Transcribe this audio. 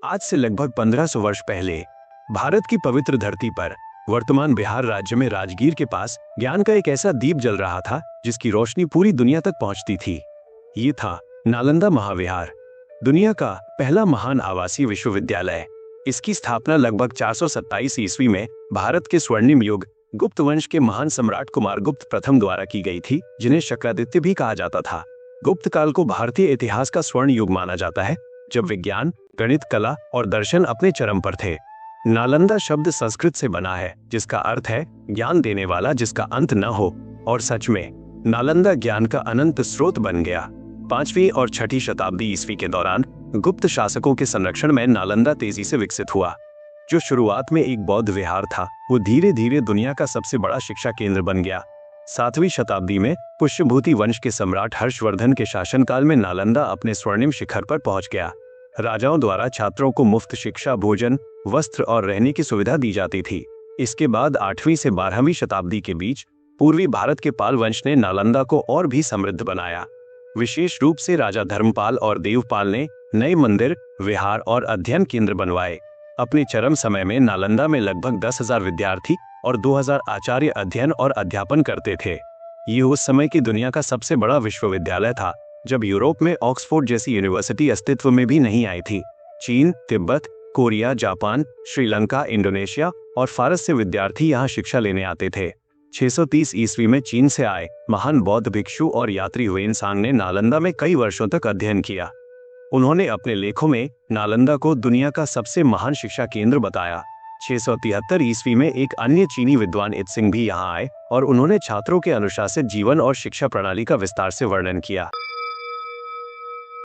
आज से लगभग 1500 वर्ष पहले भारत की पवित्र धरती पर वर्तमान बिहार राज्य में राजगीर के पास ज्ञान का एक ऐसा दीप जल रहा था जिसकी रोशनी पूरी दुनिया तक पहुंचती थी। ये था नालंदा महाविहार, दुनिया का पहला महान आवासीय विश्वविद्यालय। इसकी स्थापना लगभग 427 ईस्वी में भारत के स्वर्णिम युग गुप्त वंश के महान सम्राट कुमार गुप्त प्रथम द्वारा की गई थी, जिन्हें शक्रादित्य भी कहा जाता था। गुप्त काल को भारतीय इतिहास का स्वर्ण युग माना जाता है, जब विज्ञान, गणित, कला और दर्शन अपने चरम पर थे। नालंदा शब्द संस्कृत से बना है, जिसका अर्थ है ज्ञान देने वाला जिसका अंत न हो, और सच में नालंदा ज्ञान का अनंत स्रोत बन गया। 5वीं और 6ठी शताब्दी ईस्वी के दौरान गुप्त शासकों के संरक्षण में नालंदा तेजी से विकसित हुआ। जो शुरुआत में एक बौद्ध विहार था, वो धीरे धीरे दुनिया का सबसे बड़ा शिक्षा केंद्र बन गया। 7वीं शताब्दी में पुष्यभूति वंश के सम्राट हर्षवर्धन के शासनकाल में नालंदा अपने स्वर्णिम शिखर पर पहुंच गया। राजाओं द्वारा छात्रों को मुफ्त शिक्षा, भोजन, वस्त्र और रहने की सुविधा दी जाती थी। इसके बाद 8वीं से 12वीं शताब्दी के बीच पूर्वी भारत के पाल वंश ने नालंदा को और भी समृद्ध बनाया। विशेष रूप से राजा धर्मपाल और देवपाल ने नए मंदिर, विहार और अध्ययन केंद्र बनवाए। अपने चरम समय में नालंदा में लगभग 10,000 विद्यार्थी और 2000 आचार्य अध्ययन और अध्यापन करते थे। ये उस समय की दुनिया का सबसे बड़ा विश्वविद्यालय था, जब यूरोप में ऑक्सफोर्ड जैसी यूनिवर्सिटी अस्तित्व में भी नहीं आई थी। चीन, Tibet, Korea, Japan, Sri Lanka, Indonesia और फारस से विद्यार्थी यहाँ शिक्षा लेने आते थे। 630 ईस्वी में चीन से आए महान बौद्ध भिक्षु और यात्री हुएनसांग ने नालंदा में कई वर्षों तक अध्ययन किया। उन्होंने अपने लेखों में नालंदा को दुनिया का सबसे महान शिक्षा केंद्र बताया। 673 ईस्वी में एक अन्य चीनी विद्वान इत्सिंग भी यहाँ आए और उन्होंने छात्रों के अनुशासित जीवन और शिक्षा प्रणाली का विस्तार से वर्णन किया।